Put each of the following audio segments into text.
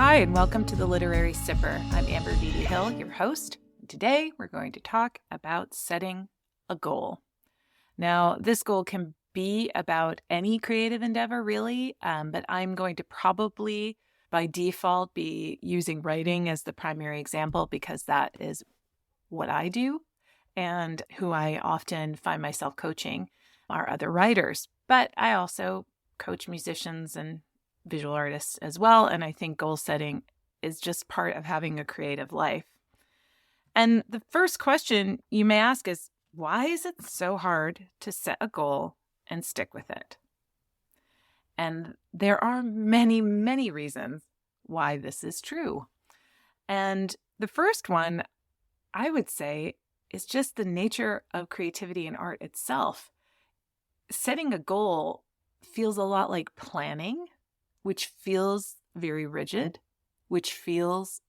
Hi, and welcome to the Literary Sipper. I'm Amber Beatty Hill, your host. Today, we're going to talk about setting a goal. Now, this goal can be about any creative endeavor, really, but I'm going to probably, by default, be using writing as the primary example because that is what I do and who I often find myself coaching are other writers. But I also coach musicians and visual artists as well. And I think goal setting is just part of having a creative life. And the first question you may ask is, why is it so hard to set a goal and stick with it? And there are many, many reasons why this is true. And the first one, I would say, is just the nature of creativity and art itself. Setting a goal feels a lot like planning, which feels very rigid, which feels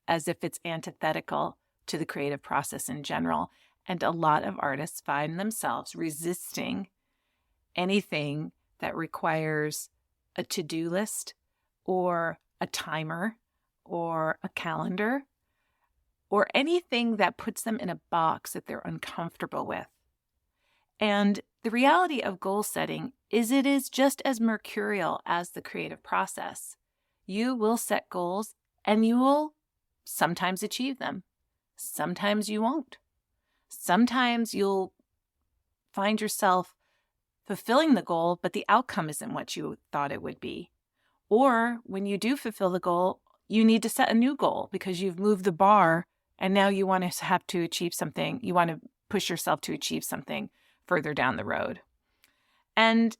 as if it's antithetical to the creative process in general. And a lot of artists find themselves resisting anything that requires a to-do list or a timer or a calendar or anything that puts them in a box that they're uncomfortable with. And the reality of goal setting is it is just as mercurial as the creative process. You will set goals and you will sometimes achieve them. Sometimes you won't. Sometimes you'll find yourself fulfilling the goal, but the outcome isn't what you thought it would be. Or when you do fulfill the goal, you need to set a new goal because you've moved the bar and now you want to have to achieve something. You want to push yourself to achieve something further down the road. And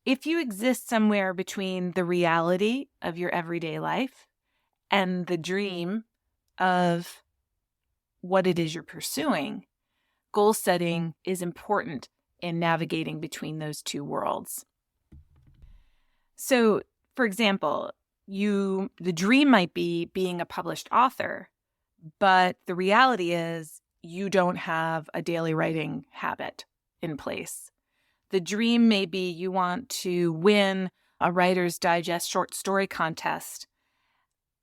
if you exist somewhere between the reality of your everyday life and the dream of what it is you're pursuing, goal setting is important in navigating between those two worlds. So, for example, the dream might be being a published author, but the reality is you don't have a daily writing habit in place. The dream may be you want to win a Writer's Digest short story contest,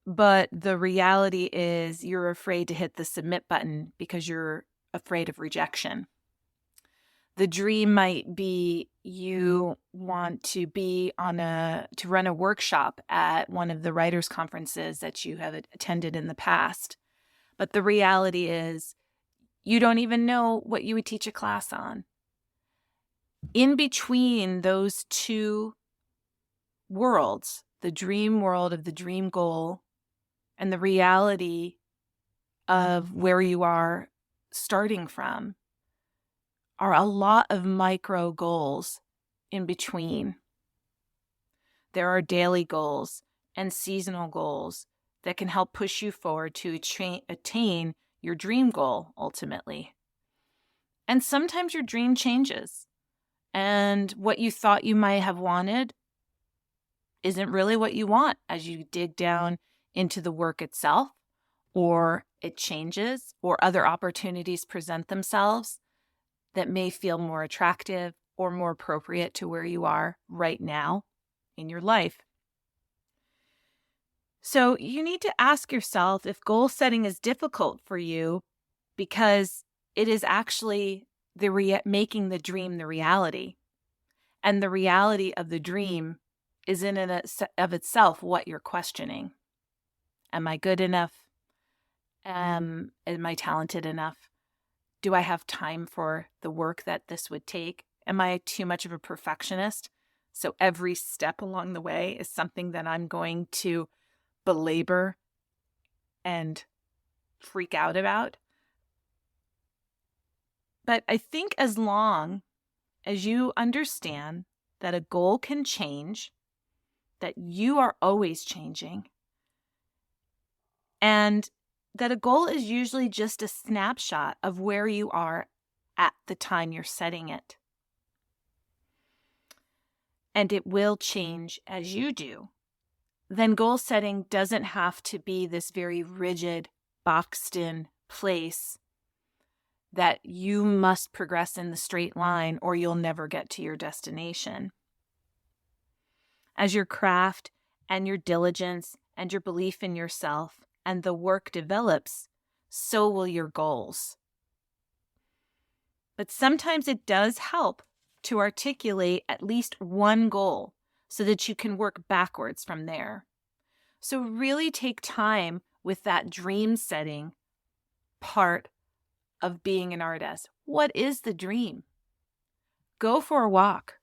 but the reality is you're afraid to hit the submit button because you're afraid of rejection. The dream might be you want to run a workshop at one of the writers' conferences that you have attended in the past. But the reality is you don't even know what you would teach a class on. In between those two worlds, the dream world of the dream goal and the reality of where you are starting from, are a lot of micro goals in between. There are daily goals and seasonal goals that can help push you forward to attain your dream goal ultimately. And sometimes your dream changes, and what you thought you might have wanted isn't really what you want as you dig down into the work itself, or it changes, or other opportunities present themselves that may feel more attractive or more appropriate to where you are right now in your life. So you need to ask yourself if goal setting is difficult for you because it is actually making the dream the reality. And the reality of the dream is in and of itself what you're questioning. Am I good enough? Am I talented enough? Do I have time for the work that this would take? Am I too much of a perfectionist? So every step along the way is something that I'm going to belabor and freak out about. But I think as long as you understand that a goal can change, that you are always changing, and that a goal is usually just a snapshot of where you are at the time you're setting it. And it will change as you do. Then goal setting doesn't have to be this very rigid, boxed-in place that you must progress in the straight line or you'll never get to your destination. As your craft and your diligence and your belief in yourself and the work develops, so will your goals. But sometimes it does help to articulate at least one goal so that you can work backwards from there. So really take time with that dream setting part of being an artist. What is the dream? Go for a walk.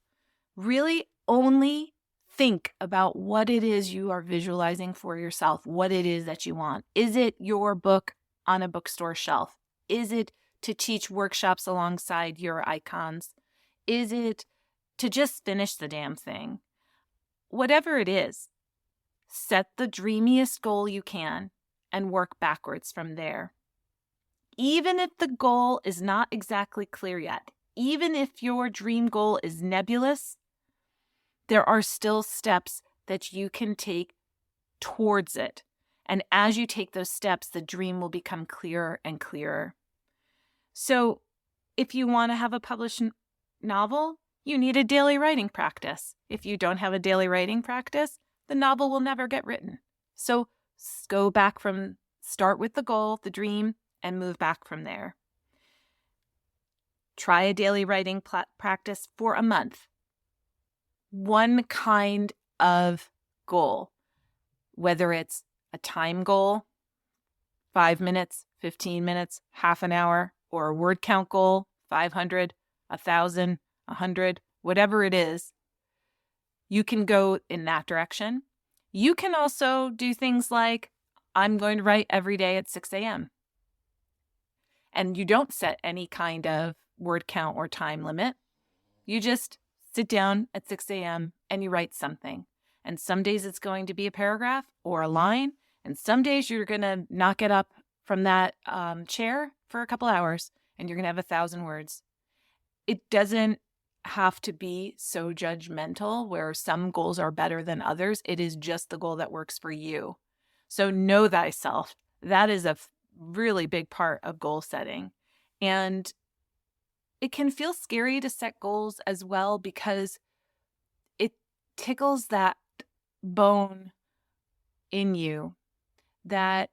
Really only think about what it is you are visualizing for yourself, what it is that you want. Is it your book on a bookstore shelf? Is it to teach workshops alongside your icons? Is it to just finish the damn thing? Whatever it is, set the dreamiest goal you can and work backwards from there. Even if the goal is not exactly clear yet, even if your dream goal is nebulous, there are still steps that you can take towards it. And as you take those steps, the dream will become clearer and clearer. So if you want to have a published novel, you need a daily writing practice. If you don't have a daily writing practice, the novel will never get written. So start with the goal, the dream, and move back from there. Try a daily writing practice for a month. One kind of goal, whether it's a time goal, 5 minutes, 15 minutes, half an hour, or a word count goal, 500, 1,000, 100, whatever it is, you can go in that direction. You can also do things like, I'm going to write every day at 6 a.m. And you don't set any kind of word count or time limit. You just sit down at 6 a.m. and you write something. And some days it's going to be a paragraph or a line. And some days you're going to not get up from that chair for a couple hours and you're going to have 1,000 words. It doesn't have to be so judgmental where some goals are better than others. It is just the goal that works for you. So know thyself. That is a really big part of goal setting. And it can feel scary to set goals as well because it tickles that bone in you that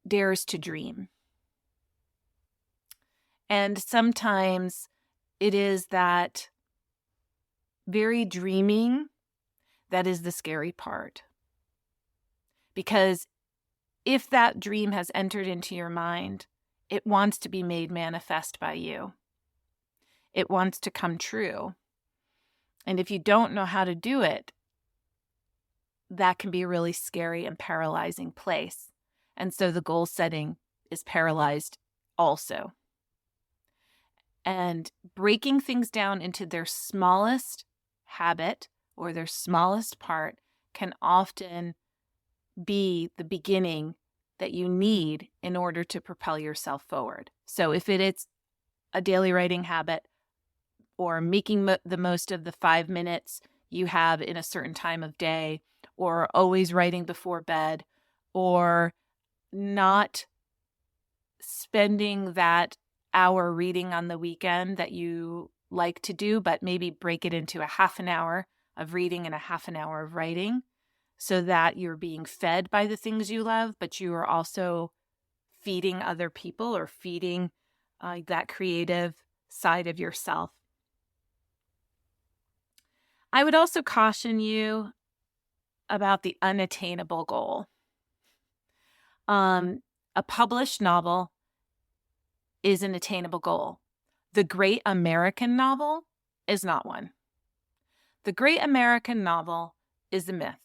dares to dream. And sometimes it is that very dreaming that is the scary part. Because if that dream has entered into your mind, it wants to be made manifest by you. It wants to come true. And if you don't know how to do it, that can be a really scary and paralyzing place. And so the goal setting is paralyzed also. And breaking things down into their smallest habit or their smallest part can often be the beginning that you need in order to propel yourself forward. So if it's a daily writing habit or making the most of the 5 minutes you have in a certain time of day, or always writing before bed, or not spending that hour reading on the weekend that you like to do, but maybe break it into a half an hour of reading and a half an hour of writing so that you're being fed by the things you love, but you are also feeding other people or feeding that creative side of yourself. I would also caution you about the unattainable goal. A published novel is an attainable goal. The Great American Novel is not one. The Great American Novel is a myth.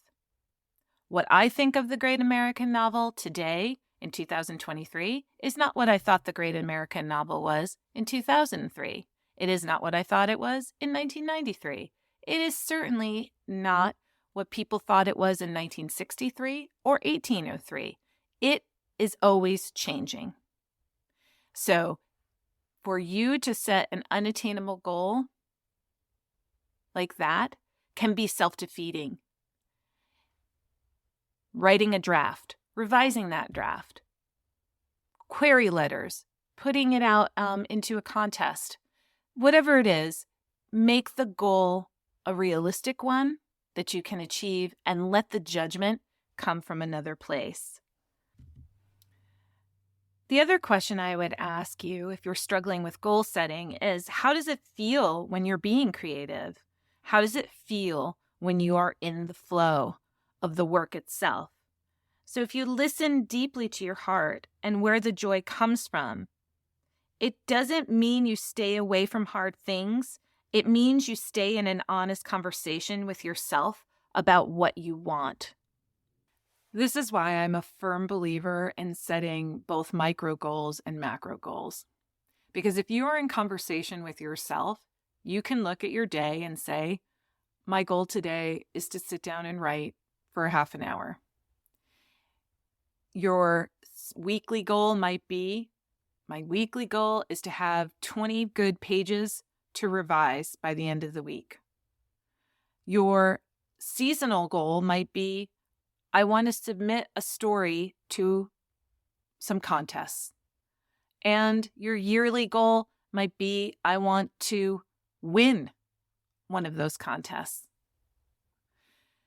What I think of the Great American Novel today in 2023 is not what I thought the Great American Novel was in 2003. It is not what I thought it was in 1993. It is certainly not what people thought it was in 1963 or 1803. It is always changing. So for you to set an unattainable goal like that can be self-defeating. Writing a draft, revising that draft, query letters, putting it out into a contest, whatever it is, make the goal a realistic one that you can achieve and let the judgment come from another place. The other question I would ask you if you're struggling with goal setting is, how does it feel when you're being creative? How does it feel when you are in the flow of the work itself? So if you listen deeply to your heart and where the joy comes from, it doesn't mean you stay away from hard things. It means you stay in an honest conversation with yourself about what you want. This is why I'm a firm believer in setting both micro goals and macro goals. Because if you are in conversation with yourself, you can look at your day and say, my goal today is to sit down and write for a half an hour. Your weekly goal might be, my weekly goal is to have 20 good pages to revise by the end of the week. Your seasonal goal might be, I want to submit a story to some contests. And your yearly goal might be, I want to win one of those contests.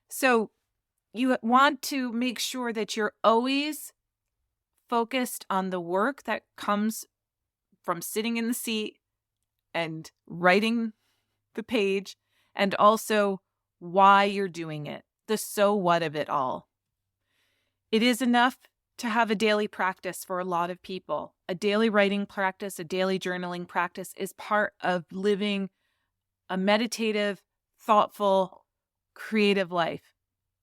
So you want to make sure that you're always focused on the work that comes from sitting in the seat and writing the page, and also why you're doing it, the so what of it all. It is enough to have a daily practice for a lot of people. A daily writing practice, a daily journaling practice is part of living a meditative, thoughtful, creative life.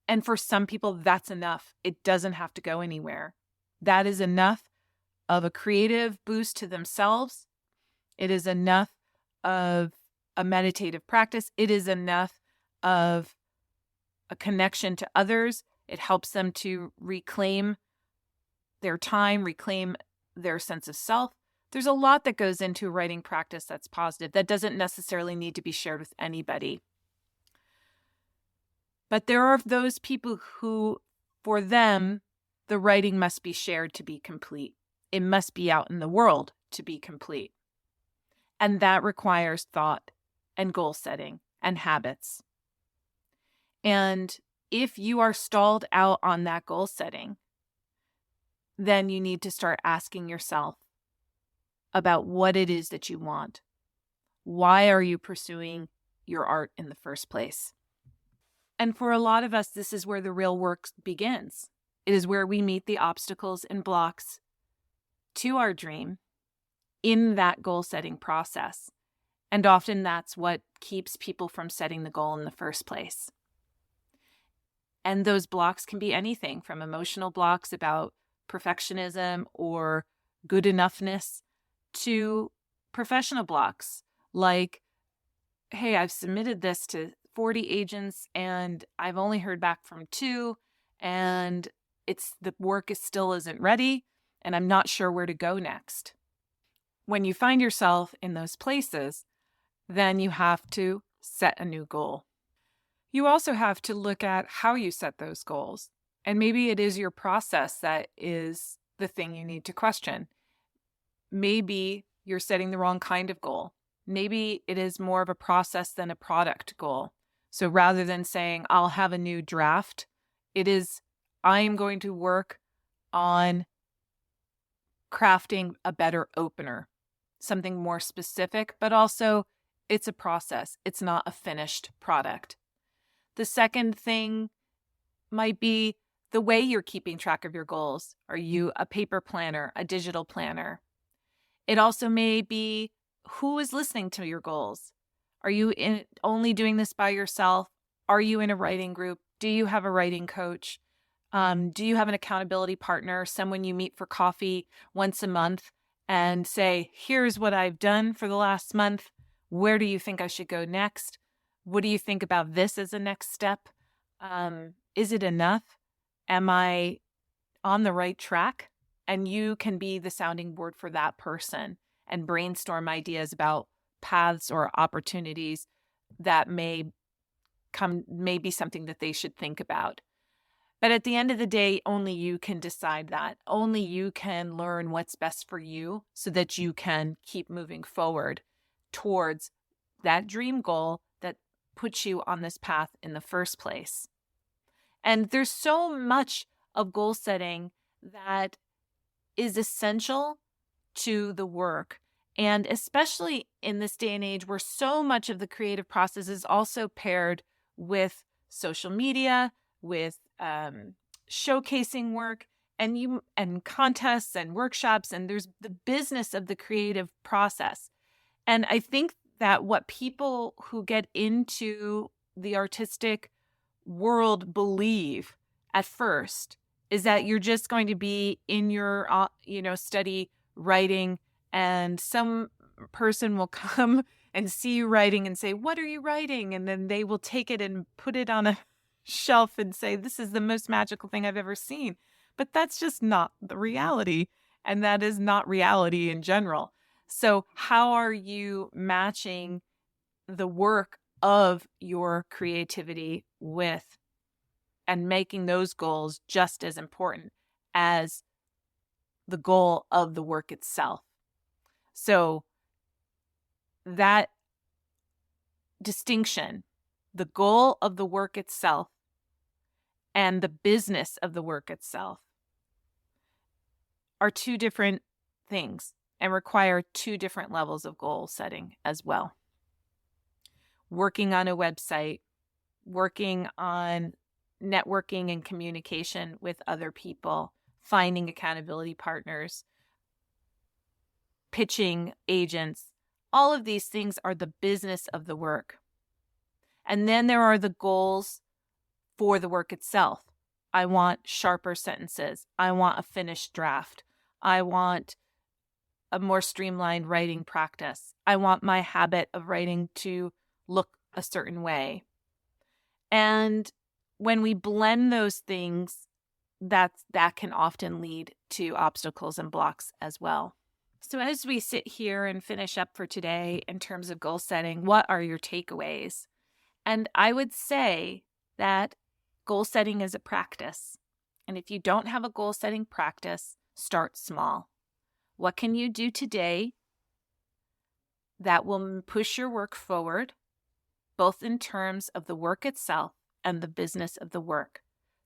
And for some people, that's enough. It doesn't have to go anywhere. That is enough of a creative boost to themselves. It is enough of a meditative practice. It is enough of a connection to others. It helps them to reclaim their time, reclaim their sense of self. There's a lot that goes into writing practice that's positive. That doesn't necessarily need to be shared with anybody. But there are those people who, for them, the writing must be shared to be complete. It must be out in the world to be complete. And that requires thought and goal setting and habits. And if you are stalled out on that goal setting, then you need to start asking yourself about what it is that you want. Why are you pursuing your art in the first place? And for a lot of us, this is where the real work begins. It is where we meet the obstacles and blocks to our dream in that goal-setting process. And often that's what keeps people from setting the goal in the first place. And those blocks can be anything from emotional blocks about perfectionism or good enoughness to professional blocks like, hey, I've submitted this to 40 agents and I've only heard back from 2, and the work still isn't ready and I'm not sure where to go next. When you find yourself in those places, then you have to set a new goal. You also have to look at how you set those goals. And maybe it is your process that is the thing you need to question. Maybe you're setting the wrong kind of goal. Maybe it is more of a process than a product goal. So rather than saying, I'll have a new draft, it is, I am going to work on crafting a better opener, something more specific, but also it's a process. It's not a finished product. The second thing might be the way you're keeping track of your goals. Are you a paper planner, a digital planner? It also may be who is listening to your goals. Are you only doing this by yourself? Are you in a writing group? Do you have a writing coach? Do you have an accountability partner, someone you meet for coffee once a month and say, here's what I've done for the last month. Where do you think I should go next? What do you think about this as a next step? Is it enough? Am I on the right track? And you can be the sounding board for that person and brainstorm ideas about paths or opportunities that may be something that they should think about. But at the end of the day, only you can decide that. Only you can learn what's best for you so that you can keep moving forward towards that dream goal that puts you on this path in the first place. And there's so much of goal setting that is essential to the work. And especially in this day and age where so much of the creative process is also paired with social media, with showcasing work, and contests and workshops, and there's the business of the creative process. And I think that what people who get into the artistic world believe at first is that you're just going to be in your study writing, and some person will come and see you writing and say, "What are you writing?" And then they will take it and put it on a shelf and say, "This is the most magical thing I've ever seen." But that's just not the reality. And that is not reality in general. So how are you matching the work of your creativity with and making those goals just as important as the goal of the work itself? So that distinction, the goal of the work itself and the business of the work itself, are two different things and require two different levels of goal setting as well. Working on a website, working on networking and communication with other people, finding accountability partners, pitching agents, all of these things are the business of the work. And then there are the goals for the work itself. I want sharper sentences. I want a finished draft. I want a more streamlined writing practice. I want my habit of writing to look a certain way. And when we blend those things, that can often lead to obstacles and blocks as well. So as we sit here and finish up for today in terms of goal setting, what are your takeaways? And I would say that goal setting is a practice. And if you don't have a goal setting practice, start small. What can you do today that will push your work forward, both in terms of the work itself and the business of the work?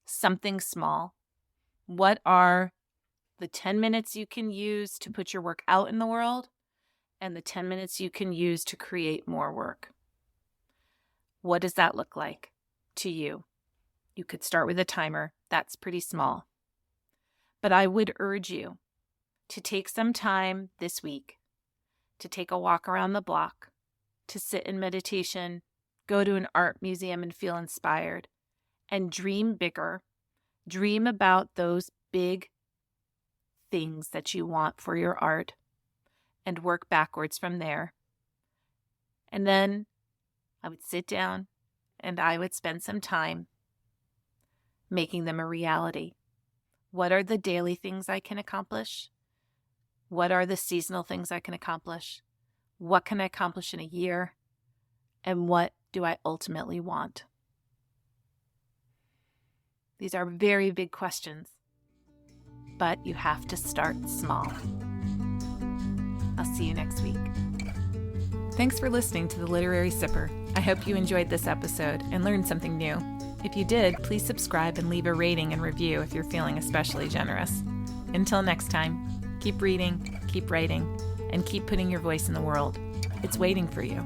Something small. What are the 10 minutes you can use to put your work out in the world and the 10 minutes you can use to create more work? What does that look like to you? You could start with a timer. That's pretty small. But I would urge you to take some time this week to take a walk around the block, to sit in meditation, go to an art museum and feel inspired, and dream bigger. Dream about those big things that you want for your art and work backwards from there. And then I would sit down and I would spend some time making them a reality. What are the daily things I can accomplish? What are the seasonal things I can accomplish? What can I accomplish in a year? And what do I ultimately want? These are very big questions, but you have to start small. I'll see you next week. Thanks for listening to The Literary Sipper. I hope you enjoyed this episode and learned something new. If you did, please subscribe and leave a rating and review if you're feeling especially generous. Until next time, keep reading, keep writing, and keep putting your voice in the world. It's waiting for you.